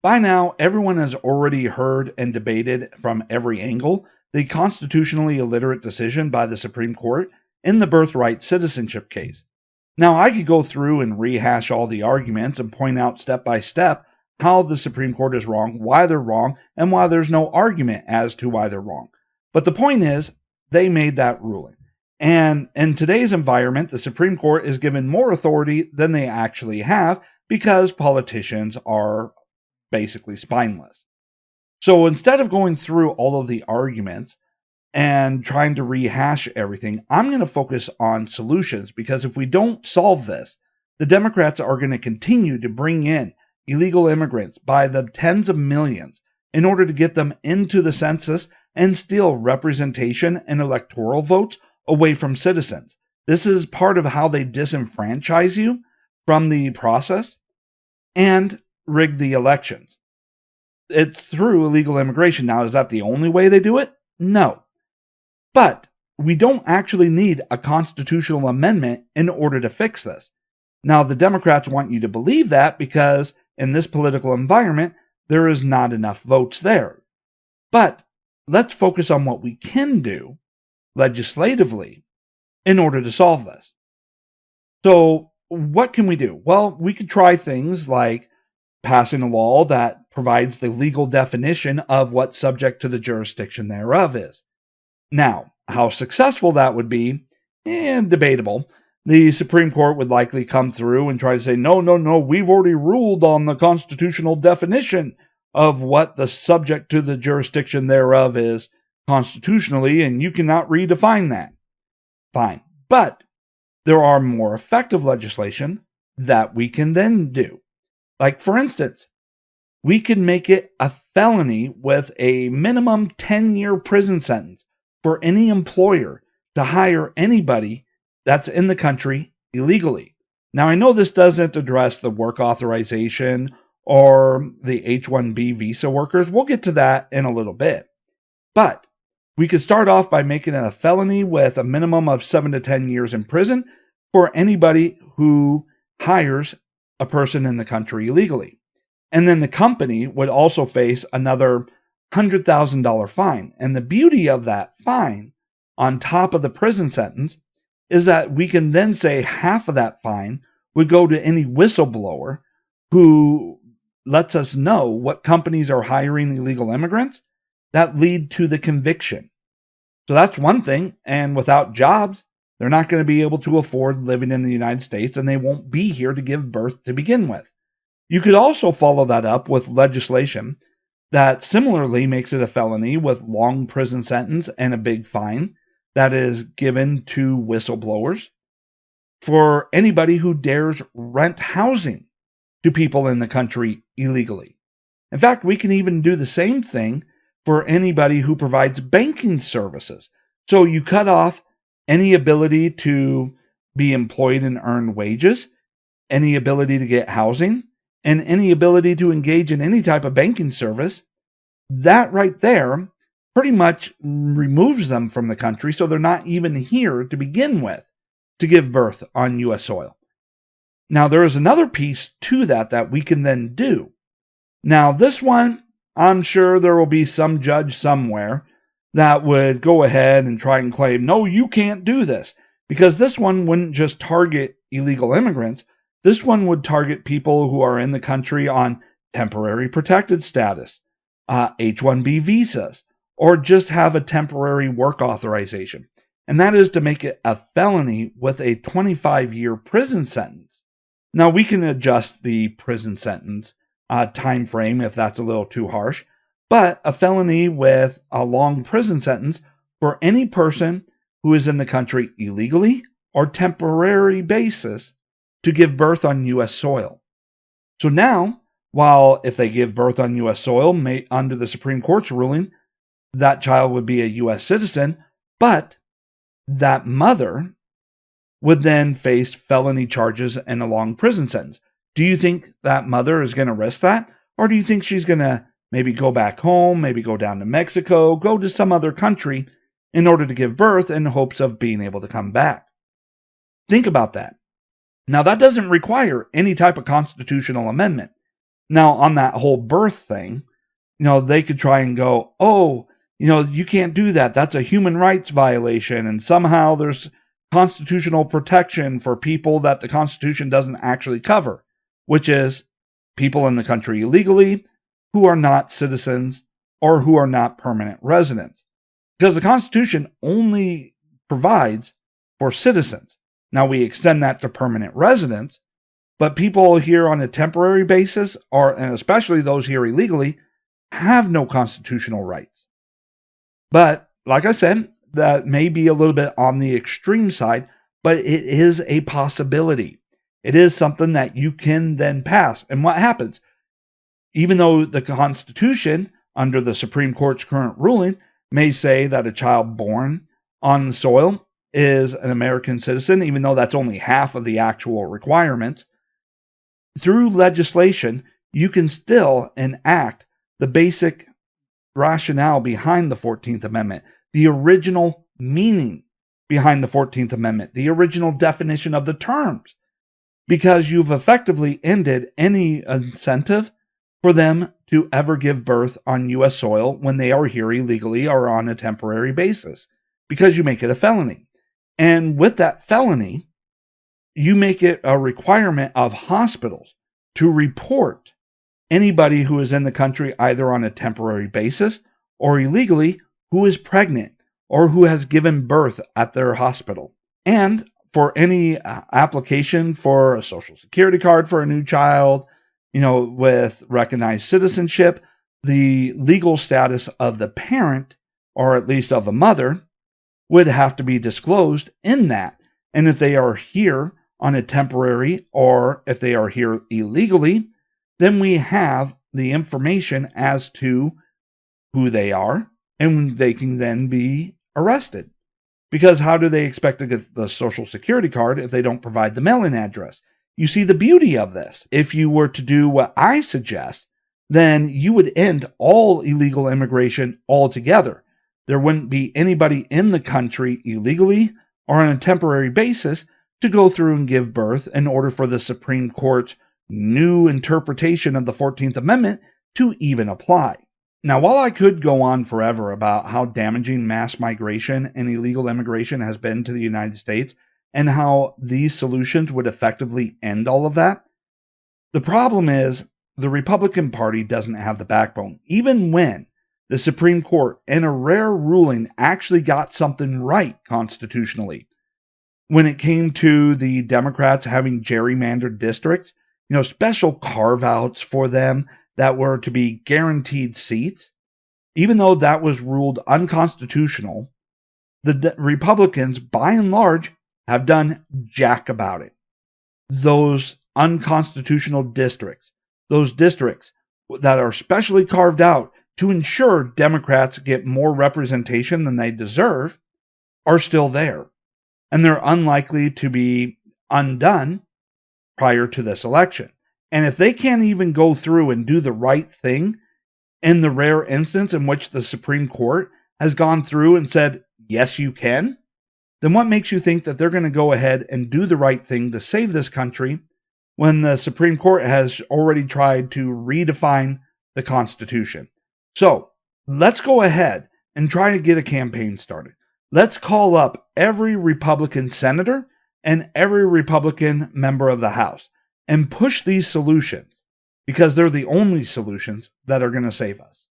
By now, everyone has already heard and debated from every angle the constitutionally illiterate decision by the Supreme Court in the Birthright Citizenship case. Now, I could go through and rehash all the arguments and point out step by step how the Supreme Court is wrong, why they're wrong, and why there's no argument as to why they're wrong. But the point is, they made that ruling. And in today's environment, the Supreme Court is given more authority than they actually have because politicians are basically spineless. So instead of going through all of the arguments and trying to rehash everything, I'm going to focus on solutions, because if we don't solve this, the Democrats are going to continue to bring in illegal immigrants by the tens of millions in order to get them into the census and steal representation and electoral votes away from citizens. This is part of how they disenfranchise you from the process and rig the elections. It's through illegal immigration. Now, is that the only way they do it? No. But we don't actually need a constitutional amendment in order to fix this. Now, the Democrats want you to believe that because in this political environment, there is not enough votes there. But let's focus on what we can do legislatively in order to solve this. So, what can we do? Well, we could try things like passing a law that provides the legal definition of what subject to the jurisdiction thereof is. Now, how successful that would be, debatable. The Supreme Court would likely come through and try to say, no, we've already ruled on the constitutional definition of what the subject to the jurisdiction thereof is constitutionally, and you cannot redefine that. Fine. But there are more effective legislation that we can then do. Like, for instance, we can make it a felony with a minimum 10-year prison sentence for any employer to hire anybody that's in the country illegally. Now, I know this doesn't address the work authorization or the H-1B visa workers. We'll get to that in a little bit. But we could start off by making it a felony with a minimum of 7 to 10 years in prison for anybody who hires a person in the country illegally. And then the company would also face another $100,000 fine. And the beauty of that fine, on top of the prison sentence, is that we can then say half of that fine would go to any whistleblower who lets us know what companies are hiring illegal immigrants that lead to the conviction. So that's one thing. And without jobs, they're not going to be able to afford living in the United States, and they won't be here to give birth to begin with. You could also follow that up with legislation that similarly makes it a felony with long prison sentence and a big fine that is given to whistleblowers for anybody who dares rent housing to people in the country illegally. In fact, we can even do the same thing for anybody who provides banking services. So you cut off any ability to be employed and earn wages, any ability to get housing, and any ability to engage in any type of banking service. That right there pretty much removes them from the country, so they're not even here to begin with to give birth on U.S. soil. Now, there is another piece to that we can then do. Now, this one, I'm sure there will be some judge somewhere that would go ahead and try and claim, no, you can't do this. Because this one wouldn't just target illegal immigrants. This one would target people who are in the country on temporary protected status, H-1B visas, or just have a temporary work authorization. And that is to make it a felony with a 25-year prison sentence. Now, we can adjust the prison sentence time frame if that's a little too harsh, but a felony with a long prison sentence for any person who is in the country illegally or temporary basis to give birth on U.S. soil. So now, while if they give birth on U.S. soil, under the Supreme Court's ruling, that child would be a U.S. citizen, but that mother would then face felony charges and a long prison sentence. Do you think that mother is going to risk that? Or do you think she's going to maybe go back home, maybe go down to Mexico, go to some other country in order to give birth in hopes of being able to come back? Think about that. Now, that doesn't require any type of constitutional amendment. Now, on that whole birth thing, they could try and go, oh, you can't do that. That's a human rights violation. And somehow there's constitutional protection for people that the Constitution doesn't actually cover, which is people in the country illegally who are not citizens or who are not permanent residents. Because the Constitution only provides for citizens. Now we extend that to permanent residents, but people here on a temporary basis, and especially those here illegally, have no constitutional rights. But like I said, that may be a little bit on the extreme side, but it is a possibility. It is something that you can then pass. And what happens? Even though the Constitution, under the Supreme Court's current ruling, may say that a child born on the soil is an American citizen, even though that's only half of the actual requirements, through legislation, you can still enact the basic rationale behind the 14th Amendment, the original meaning behind the 14th Amendment, the original definition of the terms, because you've effectively ended any incentive for them to ever give birth on U.S. soil when they are here illegally or on a temporary basis, because you make it a felony. And with that felony, you make it a requirement of hospitals to report anybody who is in the country either on a temporary basis or illegally who is pregnant or who has given birth at their hospital. And for any application for a Social Security card for a new child, with recognized citizenship, the legal status of the parent, or at least of the mother, would have to be disclosed in that. And if they are here on a temporary or if they are here illegally, then we have the information as to who they are, and they can then be arrested. Because how do they expect to get the Social Security card if they don't provide the mailing address? You see the beauty of this. If you were to do what I suggest, then you would end all illegal immigration altogether. There wouldn't be anybody in the country illegally or on a temporary basis to go through and give birth in order for the Supreme Court's new interpretation of the 14th Amendment to even apply. Now, while I could go on forever about how damaging mass migration and illegal immigration has been to the United States and how these solutions would effectively end all of that, the problem is the Republican Party doesn't have the backbone. Even when the Supreme Court, in a rare ruling, actually got something right constitutionally, when it came to the Democrats having gerrymandered districts, special carve-outs for them that were to be guaranteed seats, even though that was ruled unconstitutional, the Republicans, by and large, have done jack about it. Those unconstitutional districts, those districts that are specially carved out to ensure Democrats get more representation than they deserve, are still there. And they're unlikely to be undone prior to this election. And if they can't even go through and do the right thing in the rare instance in which the Supreme Court has gone through and said, yes, you can, then what makes you think that they're going to go ahead and do the right thing to save this country when the Supreme Court has already tried to redefine the Constitution? So let's go ahead and try to get a campaign started. Let's call up every Republican senator and every Republican member of the House and push these solutions, because they're the only solutions that are going to save us.